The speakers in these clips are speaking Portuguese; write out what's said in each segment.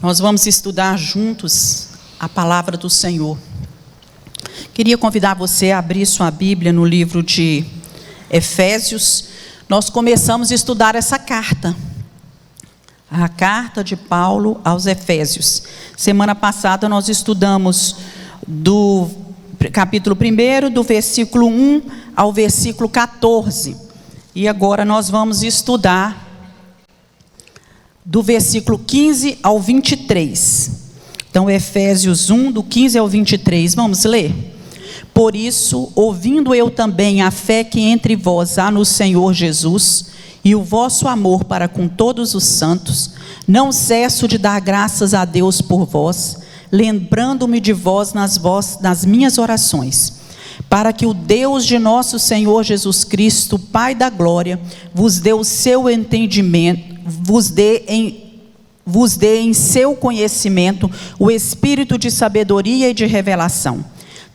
Nós vamos estudar juntos a palavra do Senhor. Queria convidar você a abrir sua Bíblia no livro de Efésios. Nós começamos a estudar essa carta, a carta de Paulo aos Efésios. Semana passada nós estudamos do capítulo 1, do versículo 1 ao versículo 14. E agora nós vamos estudar do versículo 15 ao 23. Então, Efésios 1, do 15 ao 23. Vamos ler? Por isso, ouvindo eu também a fé que entre vós há no Senhor Jesus, e o vosso amor para com todos os santos, não cesso de dar graças a Deus por vós, lembrando-me de vós nas minhas orações, para que o Deus de nosso Senhor Jesus Cristo, Pai da glória, vos dê o seu entendimento, vos dê em seu conhecimento o espírito de sabedoria e de revelação,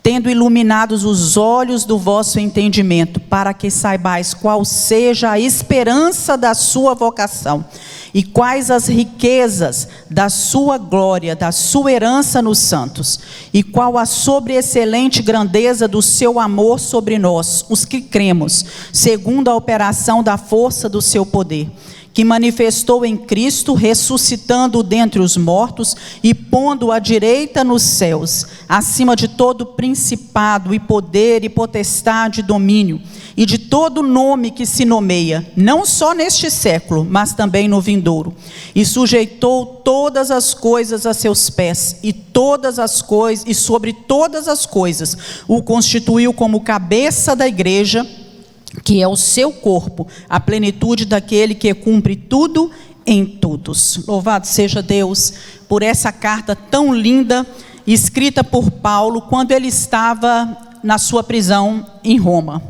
tendo iluminados os olhos do vosso entendimento, para que saibais qual seja a esperança da sua vocação, e quais as riquezas da sua glória, da sua herança nos santos, e qual a sobreexcelente grandeza do seu amor sobre nós, os que cremos, segundo a operação da força do seu poder, que manifestou em Cristo, ressuscitando-o dentre os mortos e pondo-o à direita nos céus, acima de todo principado e poder e potestade e domínio, e de todo nome que se nomeia, não só neste século, mas também no vindouro. E sujeitou todas as coisas a seus pés, e sobre todas as coisas o constituiu como cabeça da igreja, que é o seu corpo, a plenitude daquele que cumpre tudo em todos. Louvado seja Deus por essa carta tão linda, escrita por Paulo, quando ele estava na sua prisão em Roma.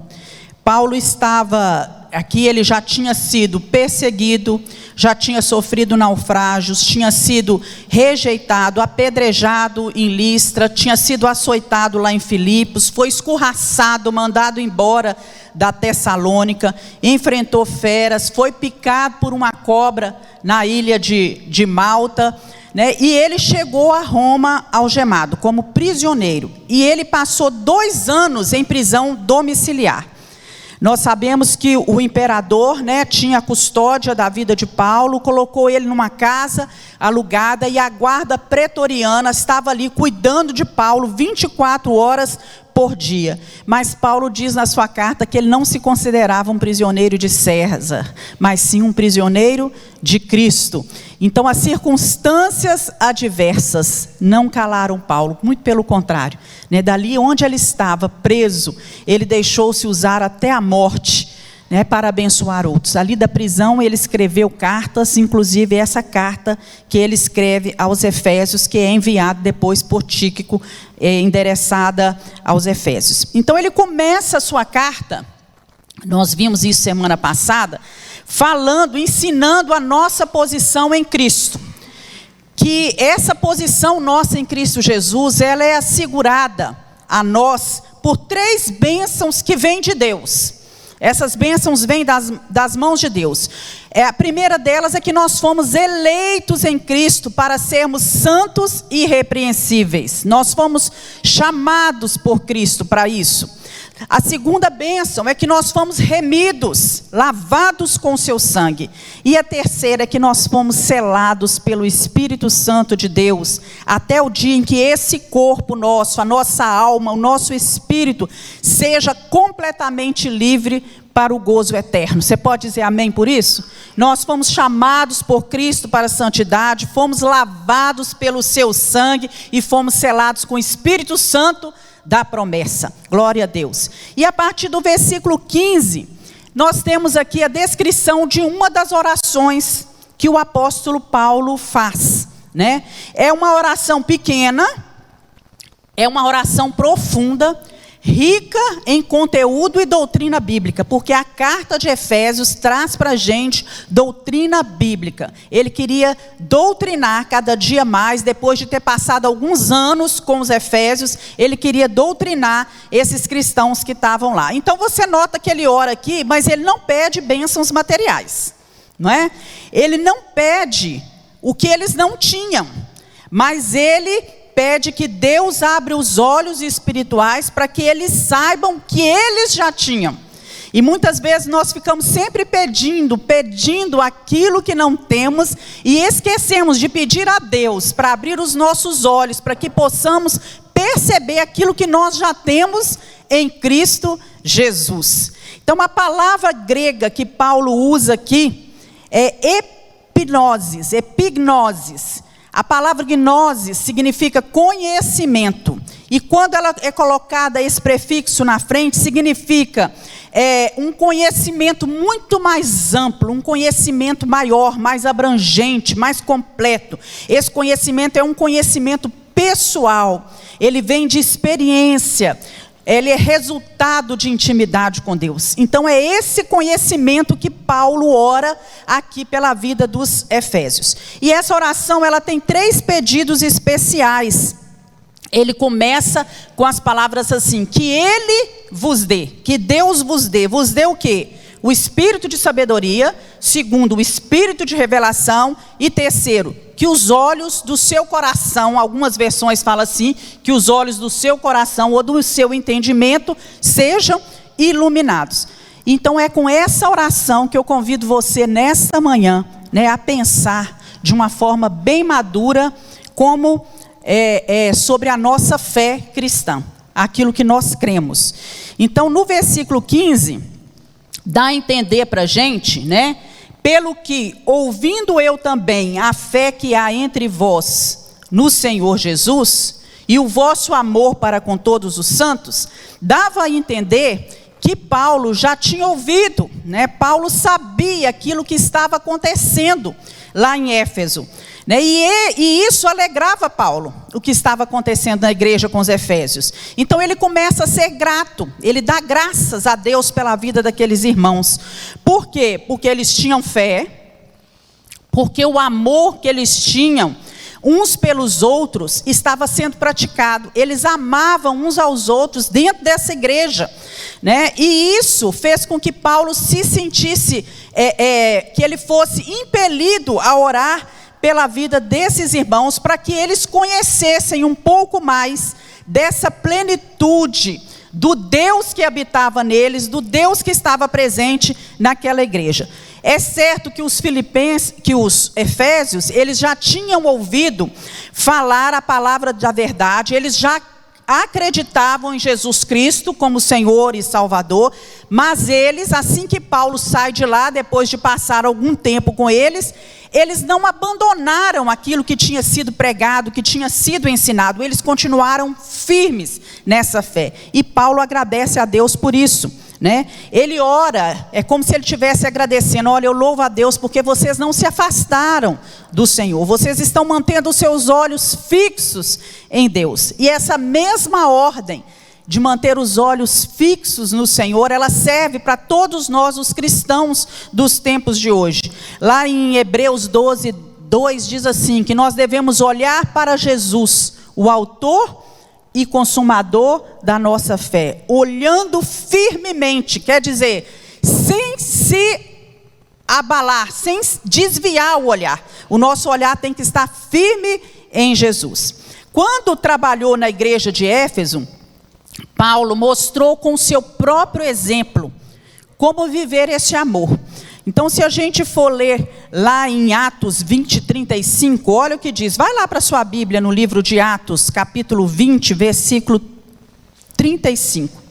Paulo estava aqui, ele já tinha sido perseguido, já tinha sofrido naufrágios, tinha sido rejeitado, apedrejado em Listra, tinha sido açoitado lá em Filipos, foi escorraçado, mandado embora da Tessalônica, enfrentou feras, foi picado por uma cobra na ilha de Malta, né? E ele chegou a Roma algemado, como prisioneiro, e ele passou 2 anos em prisão domiciliar. Nós sabemos que o imperador, né, tinha a custódia da vida de Paulo, colocou ele numa casa alugada, e a guarda pretoriana estava ali cuidando de Paulo 24 horas por dia. Mas Paulo diz na sua carta que ele não se considerava um prisioneiro de César, mas sim um prisioneiro de Cristo. Então as circunstâncias adversas não calaram Paulo, muito pelo contrário, né? Dali onde ele estava preso, ele deixou-se usar até a morte, né, para abençoar outros. Ali da prisão ele escreveu cartas, inclusive essa carta que ele escreve aos Efésios, que é enviada depois por Tíquico, endereçada aos Efésios. Então ele começa a sua carta, nós vimos isso semana passada, falando, ensinando a nossa posição em Cristo, que essa posição nossa em Cristo Jesus, ela é assegurada a nós por 3 bênçãos que vêm de Deus. Essas bênçãos vêm das mãos de Deus. A primeira delas é que nós fomos eleitos em Cristo para sermos santos e irrepreensíveis. Nós fomos chamados por Cristo para isso. A segunda bênção é que nós fomos remidos, lavados com seu sangue. E a terceira é que nós fomos selados pelo Espírito Santo de Deus, até o dia em que esse corpo nosso, a nossa alma, o nosso espírito, seja completamente livre para o gozo eterno. Você pode dizer amém por isso? Nós fomos chamados por Cristo para a santidade, fomos lavados pelo seu sangue e fomos selados com o Espírito Santo da promessa. Glória a Deus. E a partir do versículo 15, nós temos aqui a descrição de uma das orações que o apóstolo Paulo faz, né? É uma oração pequena, é uma oração profunda, rica em conteúdo e doutrina bíblica, porque a carta de Efésios traz para a gente doutrina bíblica. Ele queria doutrinar cada dia mais, depois de ter passado alguns anos com os Efésios, ele queria doutrinar esses cristãos que estavam lá. Então você nota que ele ora aqui, mas ele não pede bênçãos materiais, não é? Ele não pede o que eles não tinham. Mas ele pede que Deus abra os olhos espirituais para que eles saibam que eles já tinham. E muitas vezes nós ficamos sempre pedindo aquilo que não temos e esquecemos de pedir a Deus para abrir os nossos olhos, para que possamos perceber aquilo que nós já temos em Cristo Jesus. Então a palavra grega que Paulo usa aqui é epignosis. A palavra gnosis significa conhecimento. E quando ela é colocada esse prefixo na frente, significa um conhecimento muito mais amplo, um conhecimento maior, mais abrangente, mais completo. Esse conhecimento é um conhecimento pessoal, ele vem de experiência, ele é resultado de intimidade com Deus. Então é esse conhecimento que Paulo ora aqui pela vida dos efésios. E essa oração, ela tem 3 pedidos especiais. Ele começa com as palavras assim: que ele vos dê, que Deus vos dê o quê? O espírito de sabedoria. Segundo, o espírito de revelação. E terceiro, que os olhos do seu coração, algumas versões falam assim, que os olhos do seu coração ou do seu entendimento sejam iluminados. Então é com essa oração que eu convido você nessa manhã, a pensar de uma forma bem madura, como sobre a nossa fé cristã, aquilo que nós cremos. Então no versículo 15, dá a entender para a gente, pelo que, ouvindo eu também a fé que há entre vós no Senhor Jesus, e o vosso amor para com todos os santos, dava a entender que Paulo já tinha ouvido, Paulo sabia aquilo que estava acontecendo lá em Éfeso, e isso alegrava Paulo, o que estava acontecendo na igreja com os efésios. Então ele começa a ser grato, ele dá graças a Deus pela vida daqueles irmãos. Por quê? Porque eles tinham fé, porque o amor que eles tinham uns pelos outros estava sendo praticado. Eles amavam uns aos outros dentro dessa igreja, e isso fez com que Paulo se sentisse, que ele fosse impelido a orar pela vida desses irmãos, para que eles conhecessem um pouco mais dessa plenitude do Deus que habitava neles, do Deus que estava presente naquela igreja. É certo que os efésios, eles já tinham ouvido falar a palavra da verdade, eles já acreditavam em Jesus Cristo como Senhor e Salvador, mas eles, assim que Paulo sai de lá, depois de passar algum tempo com eles não abandonaram aquilo que tinha sido pregado, que tinha sido ensinado, eles continuaram firmes nessa fé. E Paulo agradece a Deus por isso, Ele ora, é como se ele estivesse agradecendo: olha, eu louvo a Deus porque vocês não se afastaram do Senhor, vocês estão mantendo os seus olhos fixos em Deus. E essa mesma ordem de manter os olhos fixos no Senhor, ela serve para todos nós, os cristãos dos tempos de hoje. Lá em Hebreus 12, 2 diz assim, que nós devemos olhar para Jesus, o autor e consumador da nossa fé, olhando firmemente, quer dizer, sem se abalar, sem desviar o olhar. O nosso olhar tem que estar firme em Jesus. Quando trabalhou na igreja de Éfeso, Paulo mostrou com o seu próprio exemplo como viver esse amor. Então, se a gente for ler lá em Atos 20, 35, olha o que diz. Vai lá para a sua Bíblia, no livro de Atos, capítulo 20, versículo 35.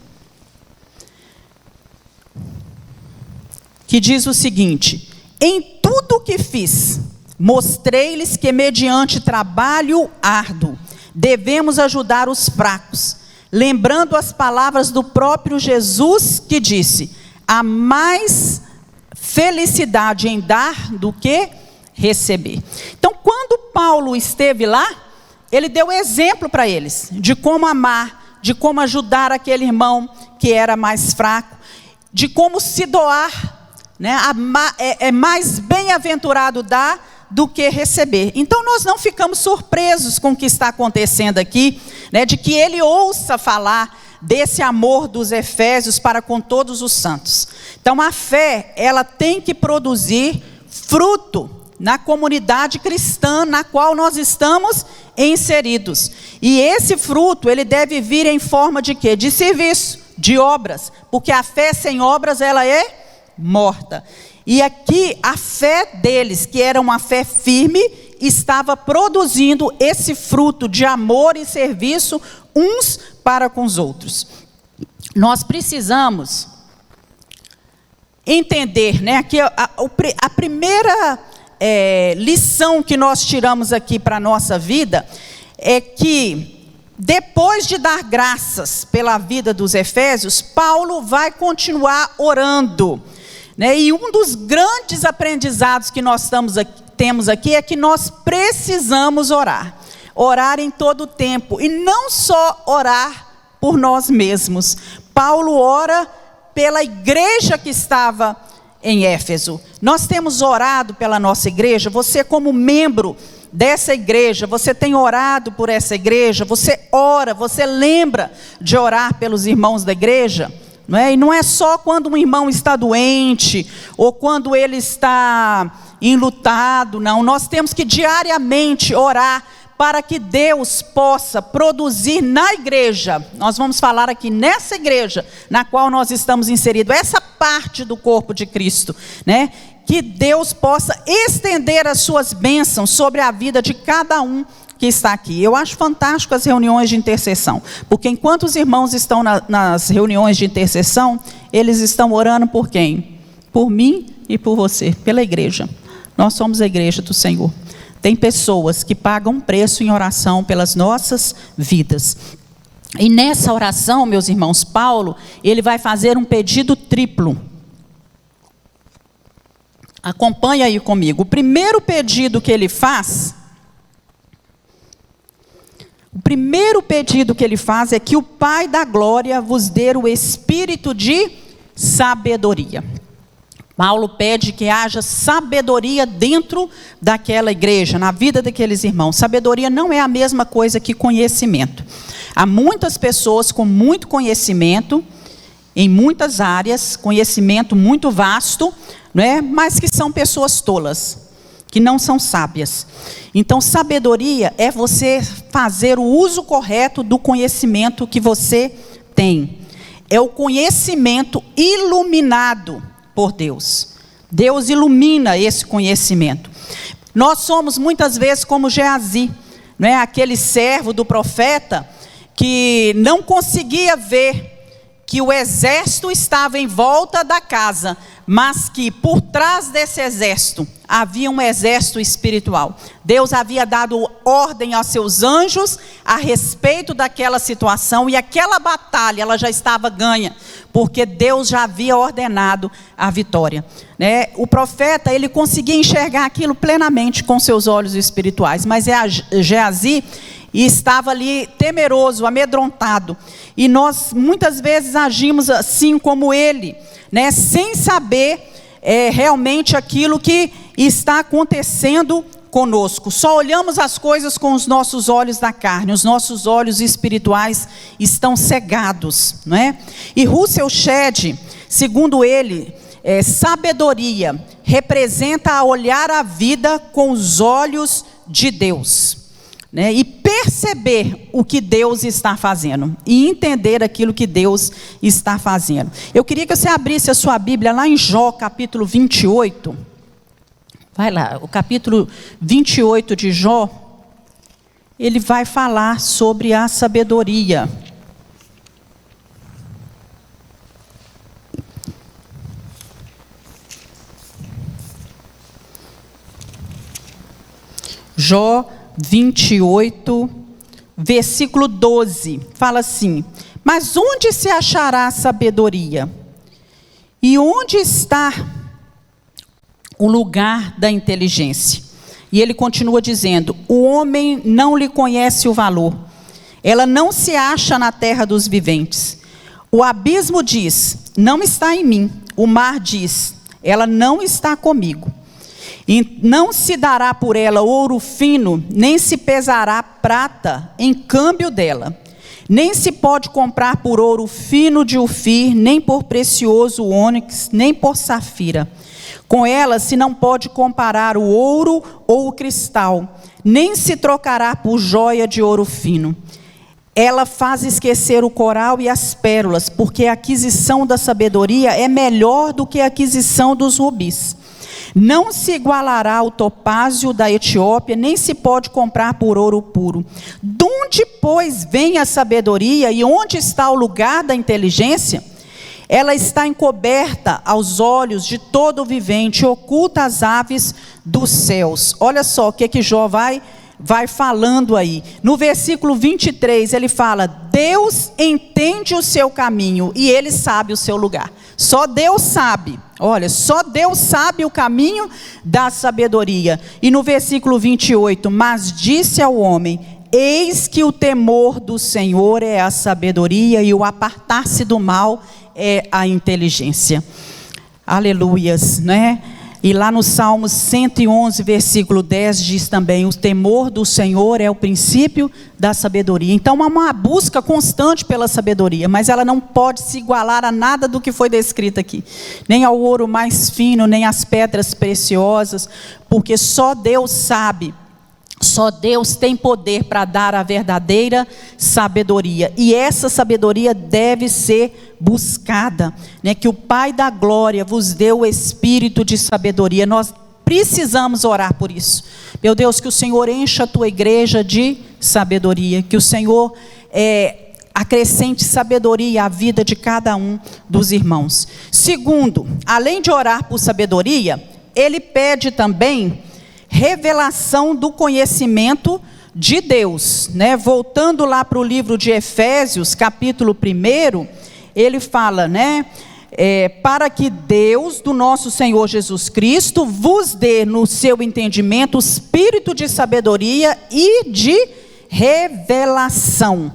Que diz o seguinte: em tudo o que fiz, mostrei-lhes que mediante trabalho árduo, devemos ajudar os fracos, lembrando as palavras do próprio Jesus, que disse: há mais felicidade em dar do que receber. Então, quando Paulo esteve lá, ele deu exemplo para eles, de como amar, de como ajudar aquele irmão que era mais fraco, de como se doar, é mais bem-aventurado dar do que receber. Então nós não ficamos surpresos com o que está acontecendo aqui, de que ele ouça falar desse amor dos efésios para com todos os santos. Então a fé, ela tem que produzir fruto na comunidade cristã na qual nós estamos inseridos. E esse fruto, ele deve vir em forma de quê? De serviço, de obras, porque a fé sem obras, ela é morta. E aqui, a fé deles, que era uma fé firme, estava produzindo esse fruto de amor e serviço uns para com os outros. Nós precisamos entender, né? Aqui a primeira lição que nós tiramos aqui para a nossa vida é que, depois de dar graças pela vida dos efésios, Paulo vai continuar orando, né? E um dos grandes aprendizados que nós temos aqui é que nós precisamos orar em todo o tempo, e não só orar por nós mesmos. Paulo ora pela igreja que estava em Éfeso. Nós temos orado pela nossa igreja. Você, como membro dessa igreja, você tem orado por essa igreja, você ora, você lembra de orar pelos irmãos da igreja, não é? E não é só quando um irmão está doente, ou quando ele está enlutado, não. Nós temos que diariamente orar para que Deus possa produzir na igreja. Nós vamos falar aqui nessa igreja na qual nós estamos inseridos, essa parte do corpo de Cristo, né? Que Deus possa estender as suas bênçãos sobre a vida de cada um que está aqui. Eu acho fantástico as reuniões de intercessão, porque enquanto os irmãos estão nas reuniões de intercessão, eles estão orando por quem? Por mim e por você, pela igreja. Nós somos a igreja do Senhor. Tem pessoas que pagam um preço em oração pelas nossas vidas. E nessa oração, meus irmãos, Paulo, ele vai fazer um pedido triplo. Acompanha aí comigo. O primeiro pedido que ele faz, é que o Pai da glória vos dê o espírito de sabedoria. Paulo pede que haja sabedoria dentro daquela igreja, na vida daqueles irmãos. Sabedoria não é a mesma coisa que conhecimento. Há muitas pessoas com muito conhecimento, em muitas áreas, conhecimento muito vasto, não é? Mas que são pessoas tolas, que não são sábias. Então, sabedoria é você fazer o uso correto do conhecimento que você tem. É o conhecimento iluminado por Deus. Deus ilumina esse conhecimento. Nós somos muitas vezes como Geazi, não é? Aquele servo do profeta que não conseguia ver que o exército estava em volta da casa, mas que por trás desse exército havia um exército espiritual. Deus havia dado ordem aos seus anjos a respeito daquela situação, e aquela batalha ela já estava ganha, porque Deus já havia ordenado a vitória, né? O profeta, ele conseguia enxergar aquilo plenamente com seus olhos espirituais, mas Geazi estava ali temeroso, amedrontado, e nós muitas vezes agimos assim como ele, né? Sem saber realmente aquilo que está acontecendo conosco. Só olhamos as coisas com os nossos olhos da carne, os nossos olhos espirituais estão cegados, não é? E Russell Shedd, segundo ele, sabedoria representa a olhar a vida com os olhos de Deus, né? E perceber o que Deus está fazendo, e entender aquilo que Deus está fazendo. Eu queria que você abrisse a sua Bíblia lá em Jó, capítulo 28. Vai lá, o capítulo 28 de Jó, ele vai falar sobre a sabedoria. Jó 28, versículo 12, fala assim: mas onde se achará a sabedoria? E onde está o lugar da inteligência? E ele continua dizendo: o homem não lhe conhece o valor, ela não se acha na terra dos viventes. O abismo diz: não está em mim. O mar diz: ela não está comigo. E não se dará por ela ouro fino, nem se pesará prata em câmbio dela. Nem se pode comprar por ouro fino de Ofir, nem por precioso ônix, nem por safira. Com ela se não pode comparar o ouro ou o cristal, nem se trocará por joia de ouro fino. Ela faz esquecer o coral e as pérolas, porque a aquisição da sabedoria é melhor do que a aquisição dos rubis. Não se igualará ao topázio da Etiópia, nem se pode comprar por ouro puro. Donde, pois, vem a sabedoria e onde está o lugar da inteligência? Ela está encoberta aos olhos de todo o vivente, oculta às aves dos céus. Olha só o que Jó vai falando aí. No versículo 23, ele fala: Deus entende o seu caminho e Ele sabe o seu lugar. Só Deus sabe. Olha, só Deus sabe o caminho da sabedoria. E no versículo 28, mas disse ao homem: eis que o temor do Senhor é a sabedoria e o apartar-se do mal é a inteligência. Aleluias, né? E lá no Salmo 111, versículo 10, diz também: o temor do Senhor é o princípio da sabedoria. Então há uma busca constante pela sabedoria, mas ela não pode se igualar a nada do que foi descrito aqui. Nem ao ouro mais fino, nem às pedras preciosas, porque só Deus sabe. Só Deus tem poder para dar a verdadeira sabedoria. E essa sabedoria deve ser buscada, né? Que o Pai da glória vos deu o espírito de sabedoria. Nós precisamos orar por isso. Meu Deus, que o Senhor encha a tua igreja de sabedoria. Que o Senhor acrescente sabedoria à vida de cada um dos irmãos. Segundo, além de orar por sabedoria, ele pede também revelação do conhecimento de Deus, né? Voltando lá para o livro de Efésios, capítulo 1, ele fala, né? Para que Deus, do nosso Senhor Jesus Cristo, vos dê no seu entendimento o espírito de sabedoria e de revelação.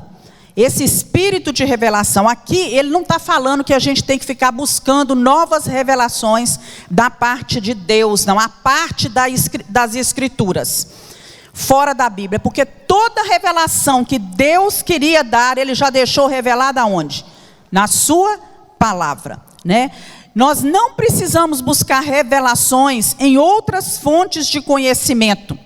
Esse espírito de revelação, aqui ele não está falando que a gente tem que ficar buscando novas revelações da parte de Deus, não, a parte das Escrituras, fora da Bíblia, porque toda revelação que Deus queria dar, Ele já deixou revelada aonde? Na sua palavra, né? Nós não precisamos buscar revelações em outras fontes de conhecimento,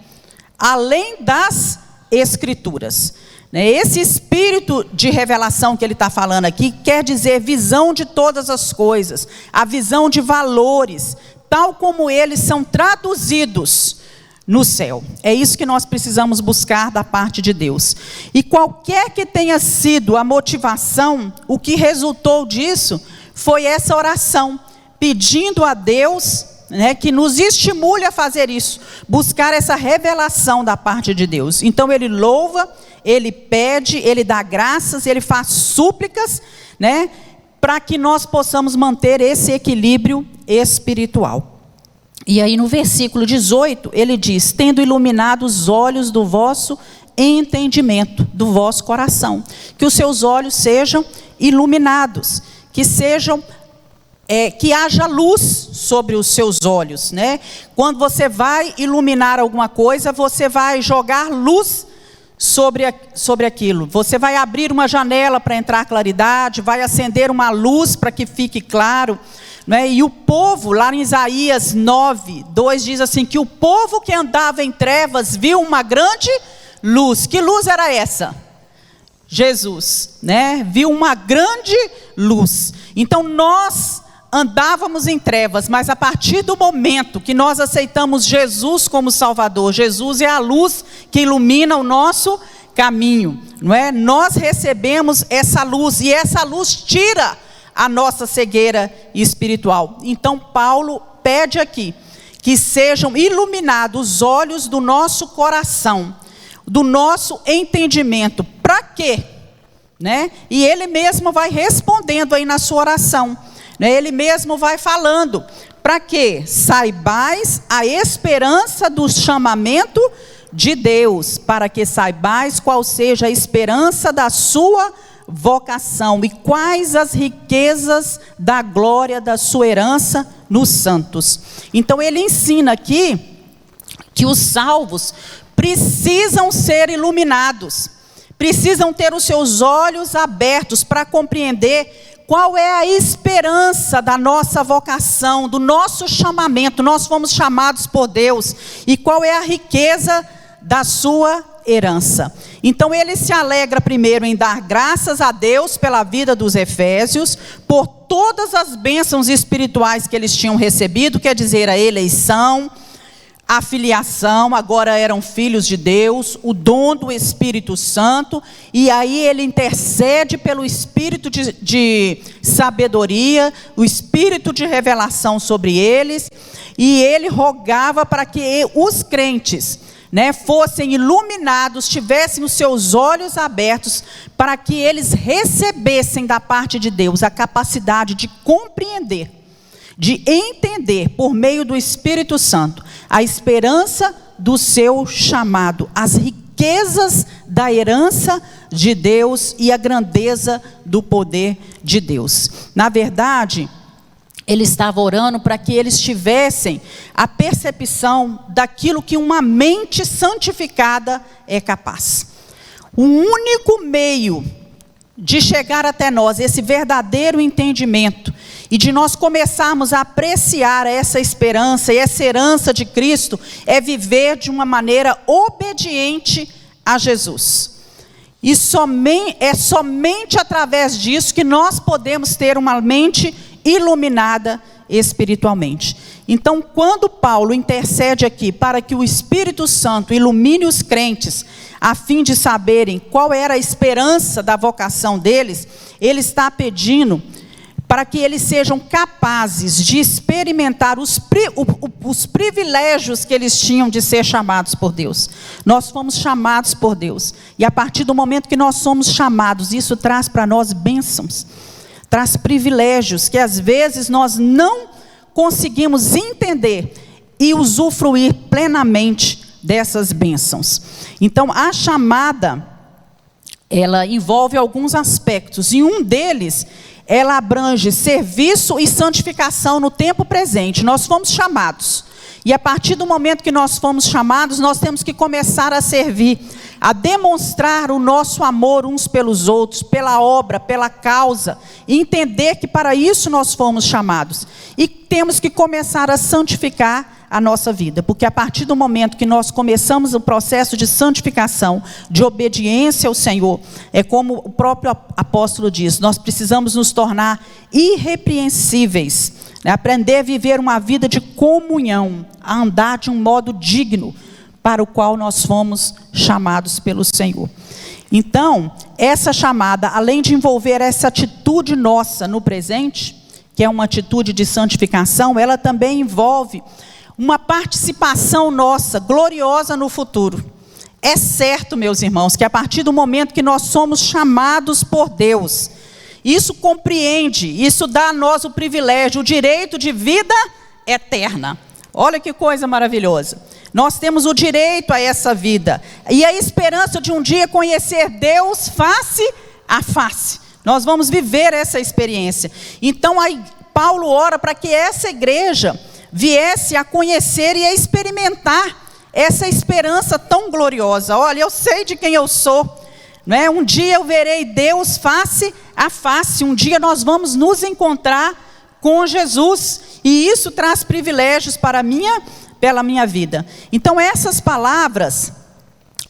além das Escrituras. Esse espírito de revelação que ele está falando aqui, quer dizer visão de todas as coisas, a visão de valores, tal como eles são traduzidos no céu. É isso que nós precisamos buscar da parte de Deus. E qualquer que tenha sido a motivação, o que resultou disso foi essa oração, pedindo a Deus, né, que nos estimule a fazer isso, buscar essa revelação da parte de Deus. Então ele louva, ele pede, ele dá graças, ele faz súplicas, né, para que nós possamos manter esse equilíbrio espiritual. E aí no versículo 18, ele diz: tendo iluminado os olhos do vosso entendimento, do vosso coração, que os seus olhos sejam iluminados, que sejam que haja luz sobre os seus olhos, né? Quando você vai iluminar alguma coisa, você vai jogar luz sobre aquilo. Você vai abrir uma janela para entrar claridade, vai acender uma luz para que fique claro, né? E o povo, lá em Isaías 9:2, diz assim, que o povo que andava em trevas viu uma grande luz. Que luz era essa? Jesus, né? Viu uma grande luz. Então nós andávamos em trevas, mas a partir do momento que nós aceitamos Jesus como Salvador, Jesus é a luz que ilumina o nosso caminho, não é? Nós recebemos essa luz, e essa luz tira a nossa cegueira espiritual. Então Paulo pede aqui, que sejam iluminados os olhos do nosso coração, do nosso entendimento. Para quê? Né? E ele mesmo vai respondendo aí na sua oração. Ele mesmo vai falando, para que saibais a esperança do chamamento de Deus, para que saibais qual seja a esperança da sua vocação e quais as riquezas da glória da sua herança nos santos. Então ele ensina aqui que os salvos precisam ser iluminados, precisam ter os seus olhos abertos para compreender qual é a esperança da nossa vocação, do nosso chamamento. Nós fomos chamados por Deus. E qual é a riqueza da sua herança. Então ele se alegra primeiro em dar graças a Deus pela vida dos efésios, por todas as bênçãos espirituais que eles tinham recebido, quer dizer, a eleição, a filiação, agora eram filhos de Deus, o dom do Espírito Santo, e aí ele intercede pelo espírito de sabedoria, o espírito de revelação sobre eles, e ele rogava para que os crentes, fossem iluminados, tivessem os seus olhos abertos, para que eles recebessem da parte de Deus a capacidade de compreender, de entender, por meio do Espírito Santo, a esperança do seu chamado, as riquezas da herança de Deus e a grandeza do poder de Deus. Na verdade, ele estava orando para que eles tivessem a percepção daquilo que uma mente santificada é capaz. O único meio de chegar até nós, esse verdadeiro entendimento, e de nós começarmos a apreciar essa esperança e essa herança de Cristo, é viver de uma maneira obediente a Jesus. E é somente através disso que nós podemos ter uma mente iluminada espiritualmente. Então, quando Paulo intercede aqui para que o Espírito Santo ilumine os crentes, a fim de saberem qual era a esperança da vocação deles, ele está pedindo para que eles sejam capazes de experimentar os privilégios que eles tinham de ser chamados por Deus. Nós fomos chamados por Deus, e a partir do momento que nós somos chamados, isso traz para nós bênçãos, traz privilégios que às vezes nós não conseguimos entender e usufruir plenamente dessas bênçãos. Então a chamada, ela envolve alguns aspectos, e um deles, ela abrange serviço e santificação no tempo presente. Nós fomos chamados, e a partir do momento que nós fomos chamados, nós temos que começar a servir, a demonstrar o nosso amor uns pelos outros, pela obra, pela causa, e entender que para isso nós fomos chamados. E temos que começar a santificar a nossa vida, porque a partir do momento que nós começamos o processo de santificação, de obediência ao Senhor, é como o próprio apóstolo diz, nós precisamos nos tornar irrepreensíveis, aprender a viver uma vida de comunhão, a andar de um modo digno, para o qual nós fomos chamados pelo Senhor. Então, essa chamada, além de envolver essa atitude nossa no presente, que é uma atitude de santificação, ela também envolve uma participação nossa, gloriosa no futuro. É certo, meus irmãos, que a partir do momento que nós somos chamados por Deus, isso compreende, isso dá a nós o privilégio, o direito de vida eterna. Olha que coisa maravilhosa. Nós temos o direito a essa vida, e a esperança de um dia conhecer Deus face a face. Nós vamos viver essa experiência. Então, aí, Paulo ora para que essa igreja viesse a conhecer e a experimentar essa esperança tão gloriosa. Olha, eu sei de quem eu sou, um dia eu verei Deus face a face, um dia nós vamos nos encontrar com Jesus, e isso traz privilégios pela minha vida. Então essas palavras,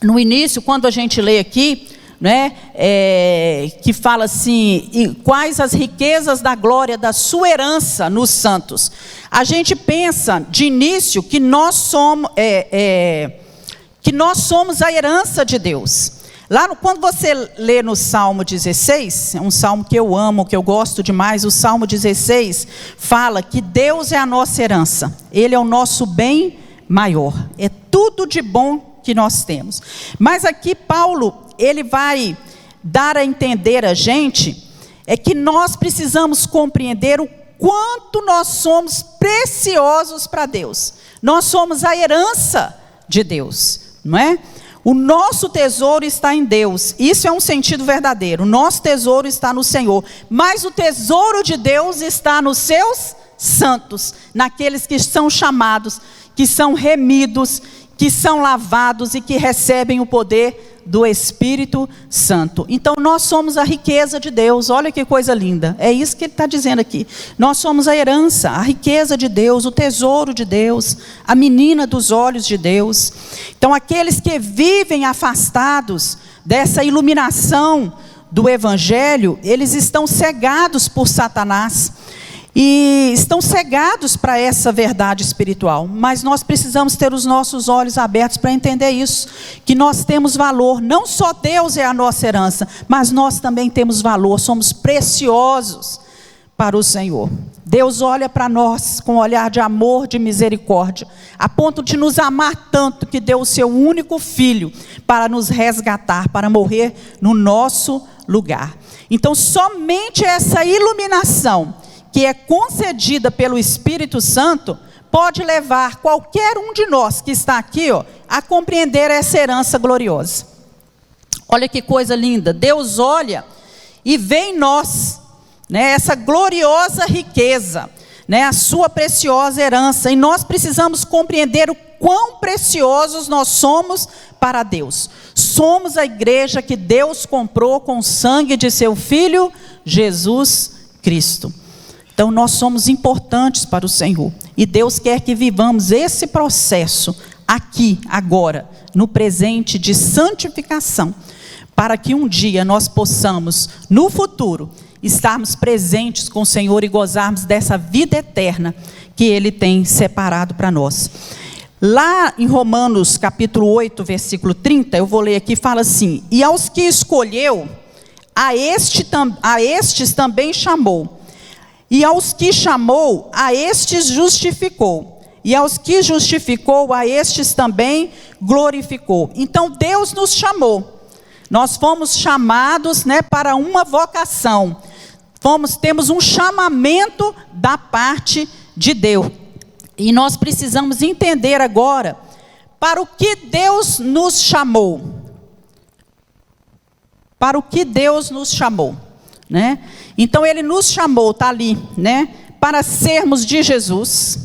no início, quando a gente lê aqui, que fala assim, e quais as riquezas da glória da sua herança nos santos, a gente pensa de início que nós somos a herança de Deus. Quando você lê no Salmo 16, é um salmo que eu amo, que eu gosto demais, o Salmo 16 fala que Deus é a nossa herança, Ele é o nosso bem maior, é tudo de bom que nós temos. Mas aqui Paulo, ele vai dar a entender a gente, é que nós precisamos compreender o quanto nós somos preciosos para Deus. Nós somos a herança de Deus, não é? O nosso tesouro está em Deus, isso é um sentido verdadeiro, o nosso tesouro está no Senhor, mas o tesouro de Deus está nos seus santos, naqueles que são chamados, que são remidos, que são lavados e que recebem o poder do Espírito Santo. Então nós somos a riqueza de Deus, olha que coisa linda, é isso que ele está dizendo aqui. Nós somos a herança, a riqueza de Deus, o tesouro de Deus, a menina dos olhos de Deus. Então aqueles que vivem afastados dessa iluminação do Evangelho, eles estão cegados por Satanás, e estão cegados para essa verdade espiritual. Mas nós precisamos ter os nossos olhos abertos para entender isso, que nós temos valor, não só Deus é a nossa herança, mas nós também temos valor, somos preciosos para o Senhor. Deus olha para nós com um olhar de amor, de misericórdia, a ponto de nos amar tanto, que deu o seu único filho para nos resgatar, para morrer no nosso lugar. Então somente essa iluminação que é concedida pelo Espírito Santo, pode levar qualquer um de nós que está aqui, a compreender essa herança gloriosa. Olha que coisa linda, Deus olha e vê em nós, essa gloriosa riqueza, a sua preciosa herança, e nós precisamos compreender o quão preciosos nós somos para Deus. Somos a igreja que Deus comprou com o sangue de seu Filho, Jesus Cristo. Então nós somos importantes para o Senhor, e Deus quer que vivamos esse processo aqui, agora, no presente de santificação, para que um dia nós possamos, no futuro, estarmos presentes com o Senhor e gozarmos dessa vida eterna que Ele tem separado para nós. Lá em Romanos capítulo 8, versículo 30, eu vou ler aqui, fala assim: e aos que escolheu, a estes também chamou. E aos que chamou, a estes justificou. E aos que justificou, a estes também glorificou. Então Deus nos chamou. Nós fomos chamados, para uma vocação. Temos um chamamento da parte de Deus. E nós precisamos entender agora para o que Deus nos chamou. Para o que Deus nos chamou. Então Ele nos chamou, está ali, para sermos de Jesus.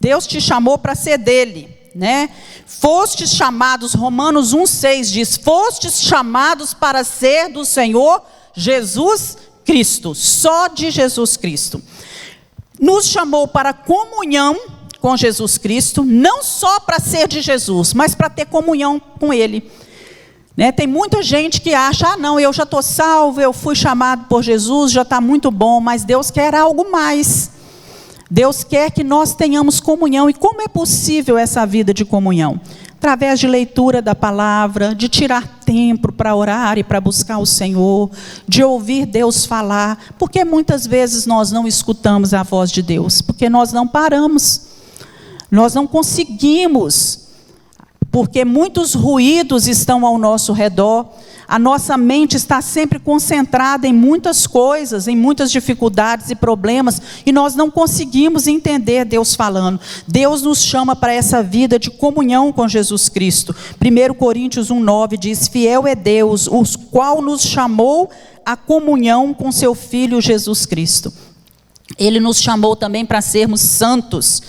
Deus te chamou para ser dele, Fostes chamados, Romanos 1,6 diz, fostes chamados para ser do Senhor Jesus Cristo, só de Jesus Cristo. Nos chamou para comunhão com Jesus Cristo, não só para ser de Jesus, mas para ter comunhão com Ele. Tem muita gente que acha, não, eu já estou salvo, eu fui chamado por Jesus, já está muito bom, mas Deus quer algo mais. Deus quer que nós tenhamos comunhão. E como é possível essa vida de comunhão? Através de leitura da palavra, de tirar tempo para orar e para buscar o Senhor, de ouvir Deus falar, porque muitas vezes nós não escutamos a voz de Deus, porque nós não paramos, nós não conseguimos, porque muitos ruídos estão ao nosso redor, a nossa mente está sempre concentrada em muitas coisas, em muitas dificuldades e problemas, e nós não conseguimos entender Deus falando. Deus nos chama para essa vida de comunhão com Jesus Cristo. 1 Coríntios 1,9 diz, fiel é Deus, o qual nos chamou à comunhão com seu Filho Jesus Cristo. Ele nos chamou também para sermos santos,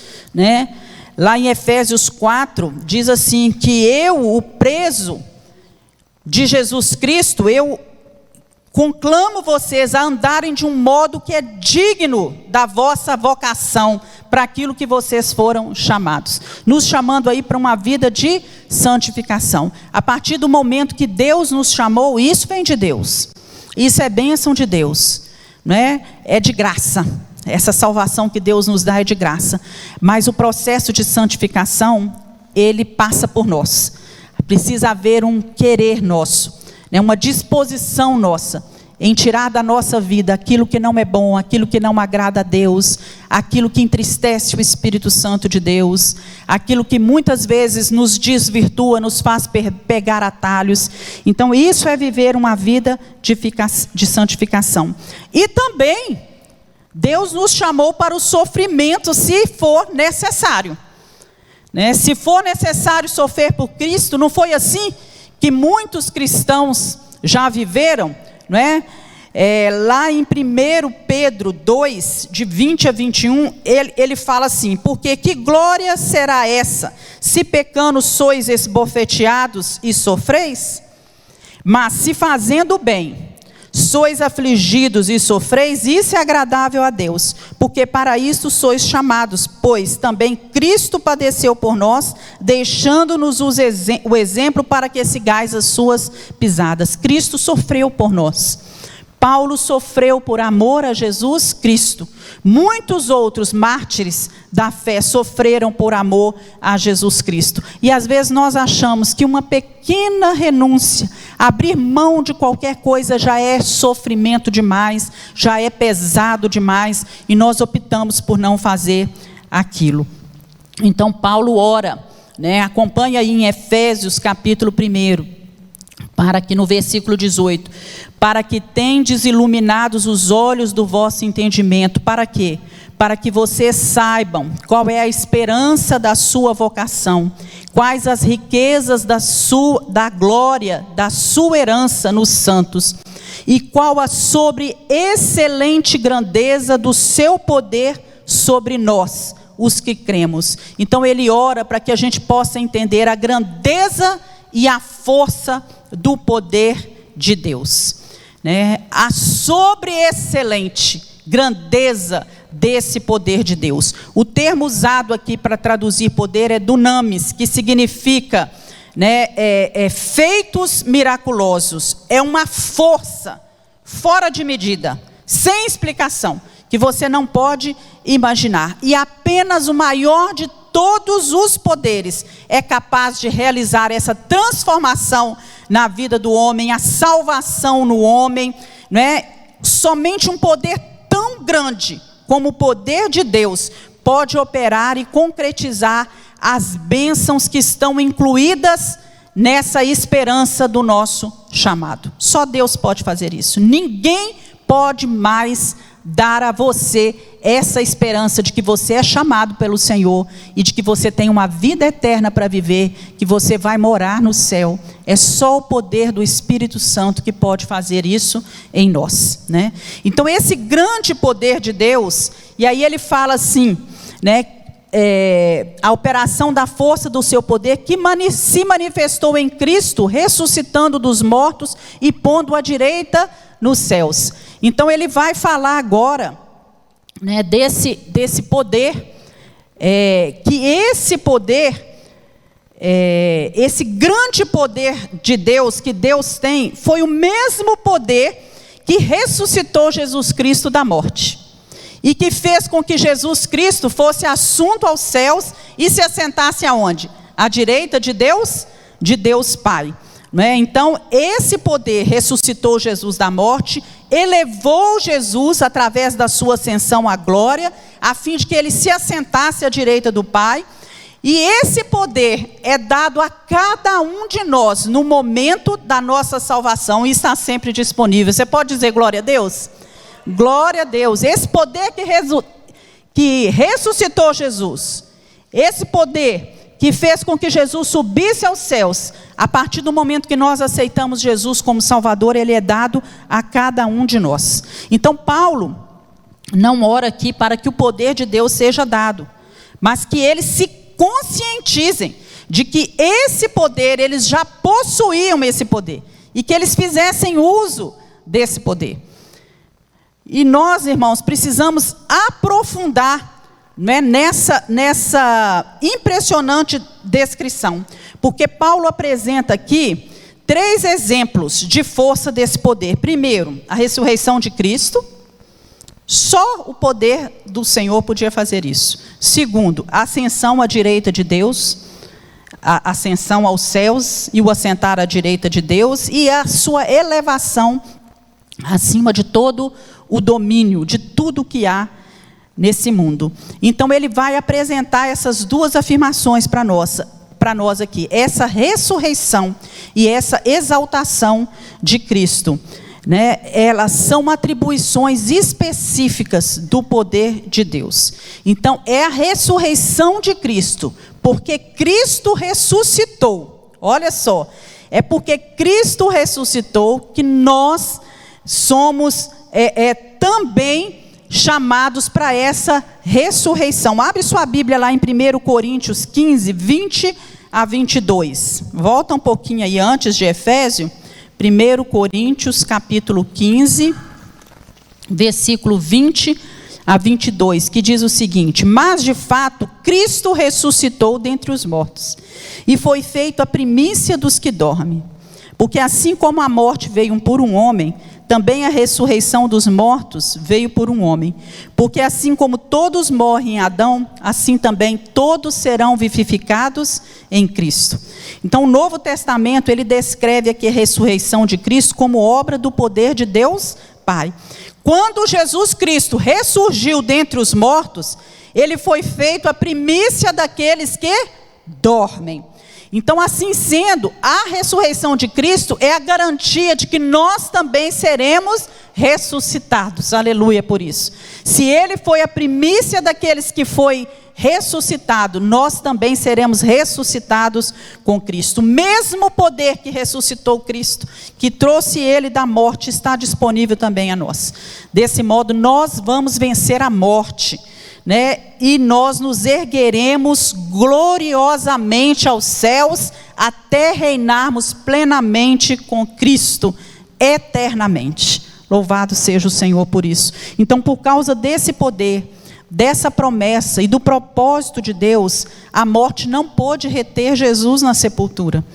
Lá em Efésios 4, diz assim, que eu, o preso de Jesus Cristo, eu conclamo vocês a andarem de um modo que é digno da vossa vocação, para aquilo que vocês foram chamados. Nos chamando aí para uma vida de santificação. A partir do momento que Deus nos chamou, isso vem de Deus. Isso é bênção de Deus, É de graça. Essa salvação que Deus nos dá é de graça. Mas o processo de santificação, ele passa por nós. Precisa haver um querer nosso, uma disposição nossa, em tirar da nossa vida aquilo que não é bom, aquilo que não agrada a Deus, aquilo que entristece o Espírito Santo de Deus, aquilo que muitas vezes nos desvirtua, nos faz pegar atalhos. Então isso é viver uma vida de santificação. E também Deus nos chamou para o sofrimento, se for necessário. Se for necessário sofrer por Cristo, não foi assim que muitos cristãos já viveram, lá em 1 Pedro 2, de 20 a 21, ele fala assim, porque que glória será essa, se pecando sois esbofeteados e sofreis? Mas se fazendo o bem, sois afligidos e sofreis, isso é agradável a Deus, porque para isso sois chamados, pois também Cristo padeceu por nós, deixando-nos o exemplo para que sigais as suas pisadas. Cristo sofreu por nós. Paulo sofreu por amor a Jesus Cristo. Muitos outros mártires da fé sofreram por amor a Jesus Cristo. E às vezes nós achamos que uma pequena renúncia, abrir mão de qualquer coisa já é sofrimento demais, já é pesado demais, e nós optamos por não fazer aquilo. Então Paulo ora, acompanha aí em Efésios capítulo 1, para que no versículo 18, para que tendes iluminados os olhos do vosso entendimento. Para quê? Para que vocês saibam qual é a esperança da sua vocação, quais as riquezas da glória, da sua herança nos santos, e qual a excelente grandeza do seu poder sobre nós, os que cremos. Então ele ora para que a gente possa entender a grandeza e a força do poder de Deus, a excelente grandeza desse poder de Deus. O termo usado aqui para traduzir poder é dunamis, que significa feitos miraculosos. É uma força fora de medida, sem explicação, que você não pode imaginar. E apenas o maior de todos os poderes é capaz de realizar essa transformação na vida do homem, a salvação no homem. Somente um poder tão grande como o poder de Deus pode operar e concretizar as bênçãos que estão incluídas nessa esperança do nosso chamado. Só Deus pode fazer isso. Ninguém pode mais dar a você essa esperança de que você é chamado pelo Senhor e de que você tem uma vida eterna para viver, que você vai morar no céu. É só o poder do Espírito Santo que pode fazer isso em nós, Então esse grande poder de Deus, e aí ele fala assim, a operação da força do seu poder que se manifestou em Cristo, ressuscitando dos mortos e pondo à direita nos céus. Então ele vai falar agora, desse poder, que esse poder, esse grande poder de Deus que Deus tem, foi o mesmo poder que ressuscitou Jesus Cristo da morte, e que fez com que Jesus Cristo fosse assunto aos céus e se assentasse aonde? À direita de Deus Pai. Então esse poder ressuscitou Jesus da morte, elevou Jesus através da sua ascensão à glória, a fim de que ele se assentasse à direita do Pai. E esse poder é dado a cada um de nós no momento da nossa salvação, e está sempre disponível. Você pode dizer glória a Deus? Glória a Deus. Esse poder que ressuscitou Jesus, esse poder que fez com que Jesus subisse aos céus, a partir do momento que nós aceitamos Jesus como Salvador, ele é dado a cada um de nós. Então Paulo não ora aqui para que o poder de Deus seja dado, mas que eles se conscientizem de que esse poder, eles já possuíam esse poder, e que eles fizessem uso desse poder. E nós, irmãos, precisamos aprofundar nessa impressionante descrição, porque Paulo apresenta aqui 3 exemplos de força desse poder. Primeiro, a ressurreição de Cristo. Só o poder do Senhor podia fazer isso. Segundo, a ascensão à direita de Deus, a ascensão aos céus e o assentar à direita de Deus, e a sua elevação acima de todo o domínio, de tudo que há nesse mundo. Então ele vai apresentar essas 2 afirmações para nós aqui, essa ressurreição e essa exaltação de Cristo, elas são atribuições específicas do poder de Deus. Então é a ressurreição de Cristo, porque Cristo ressuscitou. Olha só, é porque Cristo ressuscitou que nós somos também chamados para essa ressurreição. Abre sua Bíblia lá em 1 Coríntios 15, 20 a 22. Volta um pouquinho aí antes de Efésio. 1 Coríntios capítulo 15, versículo 20 a 22, que diz o seguinte: mas de fato Cristo ressuscitou dentre os mortos, e foi feito a primícia dos que dormem. Porque assim como a morte veio por um homem, também a ressurreição dos mortos veio por um homem. Porque assim como todos morrem em Adão, assim também todos serão vivificados em Cristo. Então o Novo Testamento, ele descreve aqui a ressurreição de Cristo como obra do poder de Deus Pai. Quando Jesus Cristo ressurgiu dentre os mortos, ele foi feito a primícia daqueles que dormem. Então, assim sendo, a ressurreição de Cristo é a garantia de que nós também seremos ressuscitados. Aleluia por isso. Se ele foi a primícia daqueles que foi ressuscitado, nós também seremos ressuscitados com Cristo. O mesmo poder que ressuscitou Cristo, que trouxe ele da morte, está disponível também a nós. Desse modo, nós vamos vencer a morte, e nós nos ergueremos gloriosamente aos céus, até reinarmos plenamente com Cristo, eternamente. Louvado seja o Senhor por isso. Então, por causa desse poder, dessa promessa e do propósito de Deus, a morte não pôde reter Jesus na sepultura.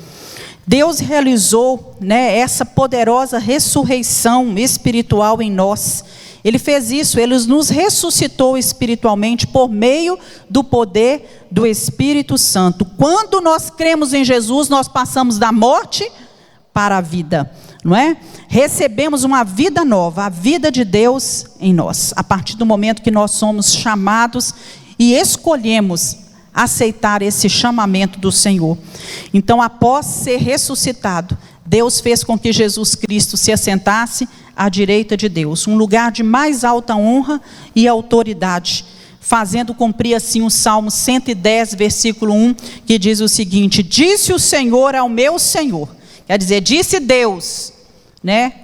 Deus realizou, essa poderosa ressurreição espiritual em nós. Ele fez isso, ele nos ressuscitou espiritualmente por meio do poder do Espírito Santo. Quando nós cremos em Jesus, nós passamos da morte para a vida, não é? Recebemos uma vida nova, a vida de Deus em nós, a partir do momento que nós somos chamados e escolhemos aceitar esse chamamento do Senhor. Então, após ser ressuscitado, Deus fez com que Jesus Cristo se assentasse à direita de Deus, um lugar de mais alta honra e autoridade, fazendo cumprir assim o Salmo 110, versículo 1, que diz o seguinte: disse o Senhor ao meu Senhor, quer dizer, disse Deus,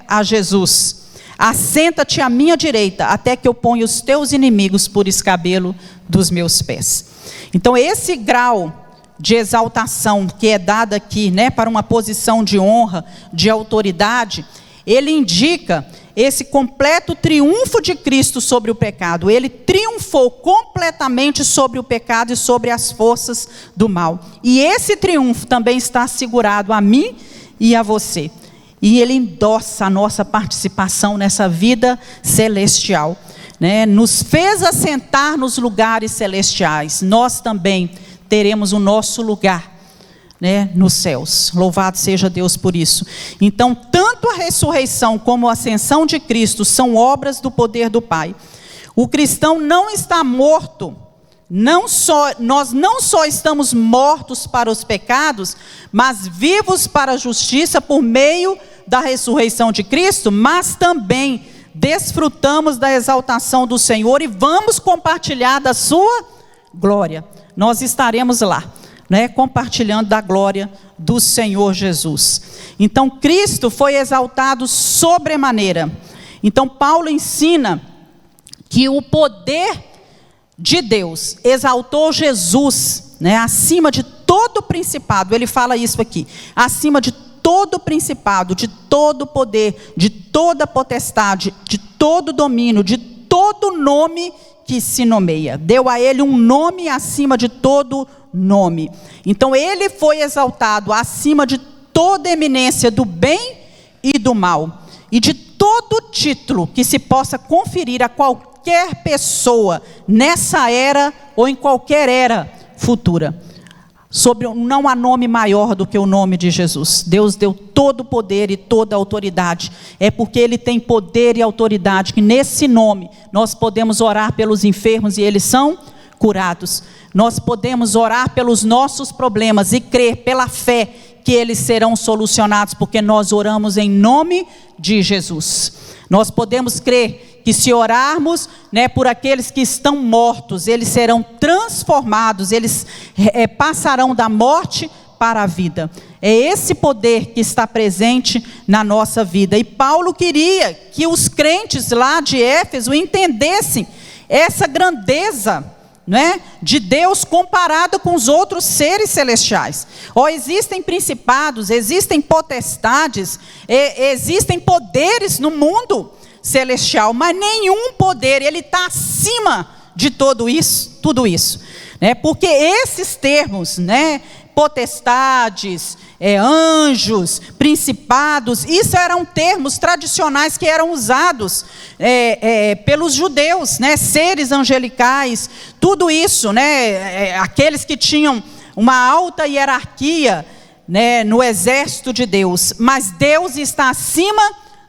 a Jesus: assenta-te à minha direita, até que eu ponha os teus inimigos por escabelo dos meus pés. Então esse grau de exaltação que é dado aqui, para uma posição de honra, de autoridade, ele indica esse completo triunfo de Cristo sobre o pecado. Ele triunfou completamente sobre o pecado e sobre as forças do mal. E esse triunfo também está assegurado a mim e a você. E ele endossa a nossa participação nessa vida celestial, nos fez assentar nos lugares celestiais. Nós também teremos o nosso lugar, nos céus. Louvado seja Deus por isso. Então, tanto a ressurreição como a ascensão de Cristo são obras do poder do Pai. O cristão não está morto. Nós não só estamos mortos para os pecados, mas vivos para a justiça por meio da ressurreição de Cristo, mas também desfrutamos da exaltação do Senhor e vamos compartilhar da sua glória. Nós estaremos lá, compartilhando da glória do Senhor Jesus. Então Cristo foi exaltado sobremaneira. Então Paulo ensina que o poder de Deus exaltou Jesus, acima de todo principado. Ele fala isso aqui: acima de todo principado, de todo poder, de toda potestade, de todo domínio, de todo nome que se nomeia. Deu a ele um nome acima de todo nome. Então ele foi exaltado acima de toda eminência do bem e do mal, e de todo título que se possa conferir a qualquer pessoa nessa era ou em qualquer era futura. Não há nome maior do que o nome de Jesus. Deus deu todo o poder e toda a autoridade. É porque Ele tem poder e autoridade que nesse nome nós podemos orar pelos enfermos e eles são curados. Nós podemos orar pelos nossos problemas e crer pela fé que eles serão solucionados, porque nós oramos em nome de Jesus. Nós podemos crer que se orarmos, por aqueles que estão mortos, eles serão transformados, eles passarão da morte para a vida. É esse poder que está presente na nossa vida. E Paulo queria que os crentes lá de Éfeso entendessem essa grandeza né, de Deus comparado com os outros seres celestiais. Existem principados, existem potestades, existem poderes no mundo celestial, mas nenhum poder, ele está acima de tudo isso, né? Porque esses termos, né, potestades, anjos, principados, isso eram termos tradicionais que eram usados pelos judeus, né, seres angelicais, tudo isso, né, aqueles que tinham uma alta hierarquia, né, no exército de Deus, mas Deus está acima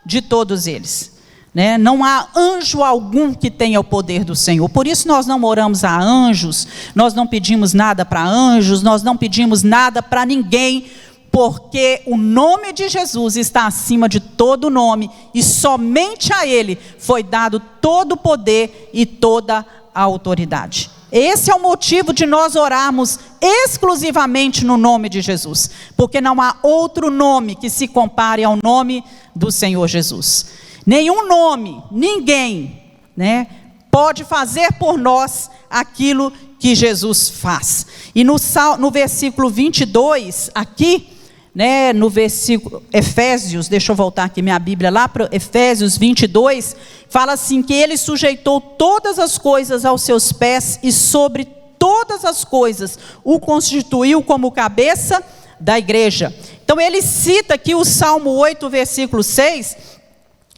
de todos eles. Né? Não há anjo algum que tenha o poder do Senhor. Por isso nós não oramos a anjos, nós não pedimos nada para anjos, nós não pedimos nada para ninguém, porque o nome de Jesus está acima de todo nome, e somente a Ele foi dado todo o poder e toda a autoridade. Esse é o motivo de nós orarmos exclusivamente no nome de Jesus, porque não há outro nome que se compare ao nome do Senhor Jesus. Nenhum nome, ninguém, né, pode fazer por nós aquilo que Jesus faz. E no versículo 22, aqui, né, no versículo Efésios, deixa eu voltar aqui minha Bíblia lá para Efésios 22, fala assim, que ele sujeitou todas as coisas aos seus pés e sobre todas as coisas o constituiu como cabeça da igreja. Então ele cita aqui o Salmo 8, versículo 6,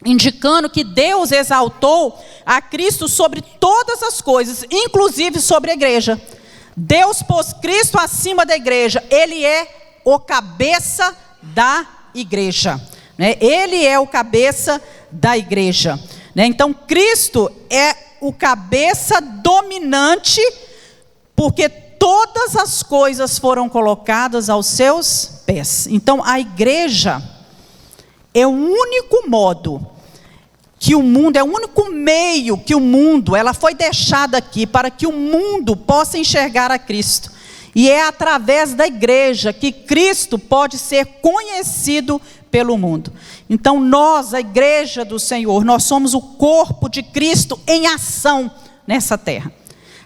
indicando que Deus exaltou a Cristo sobre todas as coisas, inclusive sobre a igreja. Deus pôs Cristo acima da igreja, Ele é o cabeça da igreja, né? Ele é o cabeça da igreja, né? Então Cristo é o cabeça dominante, porque todas as coisas foram colocadas aos seus pés. Então a igreja é o único modo que o mundo, é o único meio que o mundo, ela foi deixada aqui para que o mundo possa enxergar a Cristo. E é através da igreja que Cristo pode ser conhecido pelo mundo. Então nós, a igreja do Senhor, nós somos o corpo de Cristo em ação nessa terra.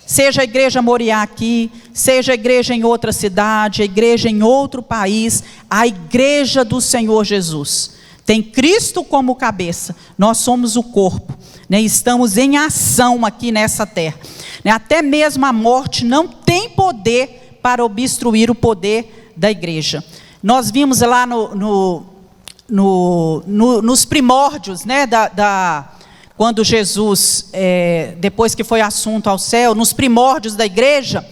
Seja a igreja Moriá aqui, seja a igreja em outra cidade, a igreja em outro país, a igreja do Senhor Jesus tem Cristo como cabeça, nós somos o corpo, né? Estamos em ação aqui nessa terra, né? Até mesmo a morte não tem poder para obstruir o poder da igreja. Nós vimos lá nos primórdios, né, quando Jesus, depois que foi assunto ao céu, nos primórdios da igreja,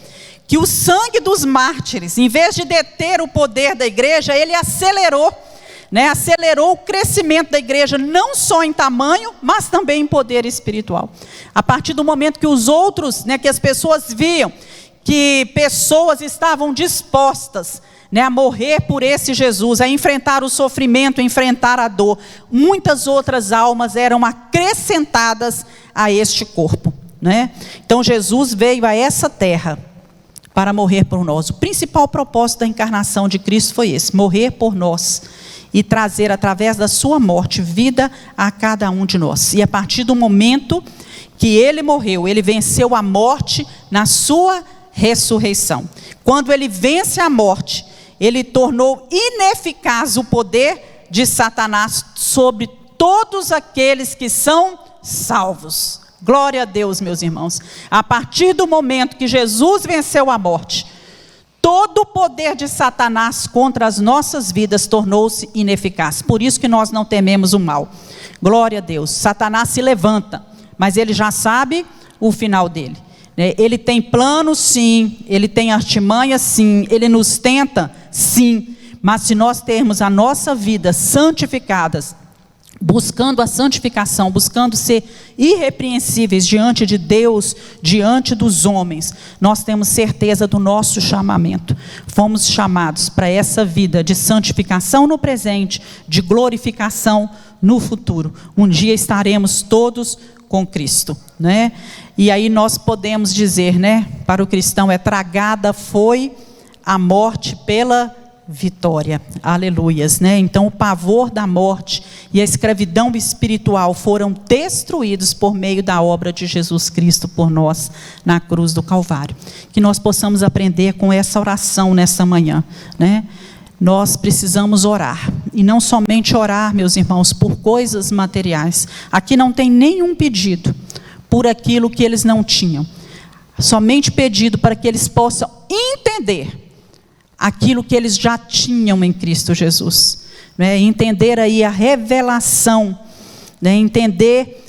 que o sangue dos mártires, em vez de deter o poder da igreja, ele acelerou, né, acelerou o crescimento da igreja, não só em tamanho, mas também em poder espiritual. A partir do momento que os outros, né, que as pessoas viam, que pessoas estavam dispostas, né, a morrer por esse Jesus, a enfrentar o sofrimento, a enfrentar a dor, muitas outras almas eram acrescentadas a este corpo, né? Então Jesus veio a essa terra para morrer por nós. O principal propósito da encarnação de Cristo foi esse, morrer por nós e trazer através da sua morte vida a cada um de nós. E a partir do momento que ele morreu, ele venceu a morte na sua ressurreição. Quando ele vence a morte, ele tornou ineficaz o poder de Satanás sobre todos aqueles que são salvos. Glória a Deus, meus irmãos. A partir do momento que Jesus venceu a morte, todo o poder de Satanás contra as nossas vidas tornou-se ineficaz. Por isso que nós não tememos o mal. Glória a Deus. Satanás se levanta, mas ele já sabe o final dele. Ele tem plano, sim. Ele tem artimanha, sim. Ele nos tenta, sim. Mas se nós termos a nossa vida santificadas, buscando a santificação, buscando ser irrepreensíveis diante de Deus, diante dos homens, nós temos certeza do nosso chamamento. Fomos chamados para essa vida de santificação no presente, de glorificação no futuro. Um dia estaremos todos com Cristo, né? E aí nós podemos dizer, né, para o cristão, tragada foi a morte pela vitória. Aleluias, né? Então o pavor da morte e a escravidão espiritual foram destruídos por meio da obra de Jesus Cristo por nós na cruz do Calvário. Que nós possamos aprender com essa oração nessa manhã, né? Nós precisamos orar, e não somente orar, meus irmãos, por coisas materiais. Aqui não tem nenhum pedido por aquilo que eles não tinham, somente pedido para que eles possam entender aquilo que eles já tinham em Cristo Jesus, né? Entender aí a revelação, né? Entender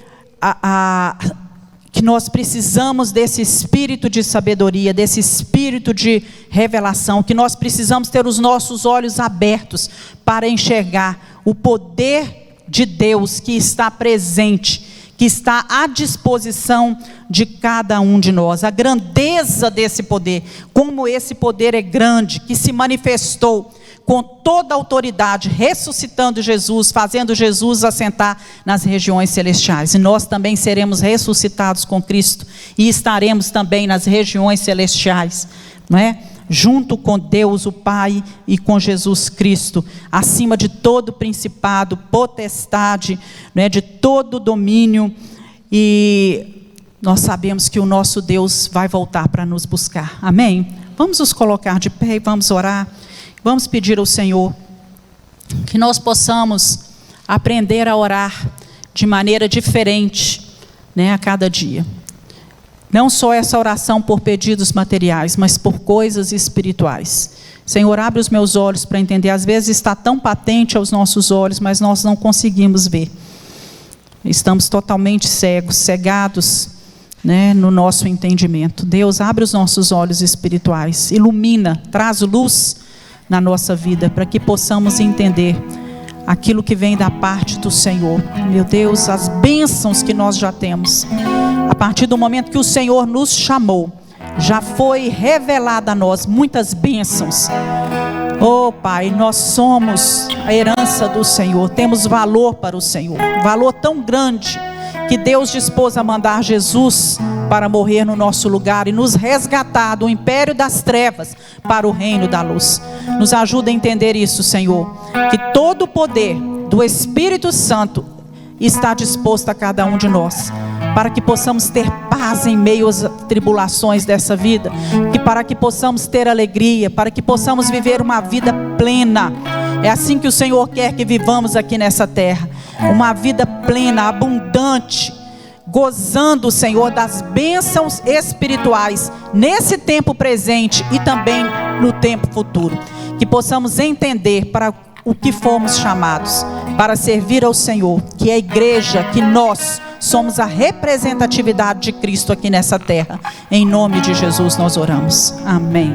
que nós precisamos desse espírito de sabedoria, desse espírito de revelação, que nós precisamos ter os nossos olhos abertos para enxergar o poder de Deus que está presente, que está à disposição de cada um de nós, a grandeza desse poder, como esse poder é grande, que se manifestou com toda a autoridade, ressuscitando Jesus, fazendo Jesus assentar nas regiões celestiais. E nós também seremos ressuscitados com Cristo, e estaremos também nas regiões celestiais, não é? Junto com Deus o Pai e com Jesus Cristo, acima de todo principado, potestade, né, de todo domínio. E nós sabemos que o nosso Deus vai voltar para nos buscar. Amém? Vamos nos colocar de pé e vamos orar. Vamos pedir ao Senhor que nós possamos aprender a orar de maneira diferente, né, a cada dia. Não só essa oração por pedidos materiais, mas por coisas espirituais. Senhor, abre os meus olhos para entender. Às vezes está tão patente aos nossos olhos, mas nós não conseguimos ver. Estamos totalmente cegos, cegados, né, no nosso entendimento. Deus, abre os nossos olhos espirituais, ilumina, traz luz na nossa vida, para que possamos entender aquilo que vem da parte do Senhor. Meu Deus, as bênçãos que nós já temos. A partir do momento que o Senhor nos chamou, já foi revelada a nós muitas bênçãos. Oh Pai, nós somos a herança do Senhor, temos valor para o Senhor, valor tão grande, que Deus dispôs a mandar Jesus para morrer no nosso lugar e nos resgatar do império das trevas para o reino da luz. Nos ajuda a entender isso, Senhor, que todo o poder do Espírito Santo está disposto a cada um de nós, para que possamos ter paz em meio às tribulações dessa vida, para que possamos ter alegria, para que possamos viver uma vida plena. É assim que o Senhor quer que vivamos aqui nessa terra, uma vida plena, abundante, gozando, Senhor, das bênçãos espirituais, nesse tempo presente e também no tempo futuro. Que possamos entender para o que fomos chamados, para servir ao Senhor, que é a igreja, que nós somos a representatividade de Cristo aqui nessa terra. Em nome de Jesus nós oramos. Amém.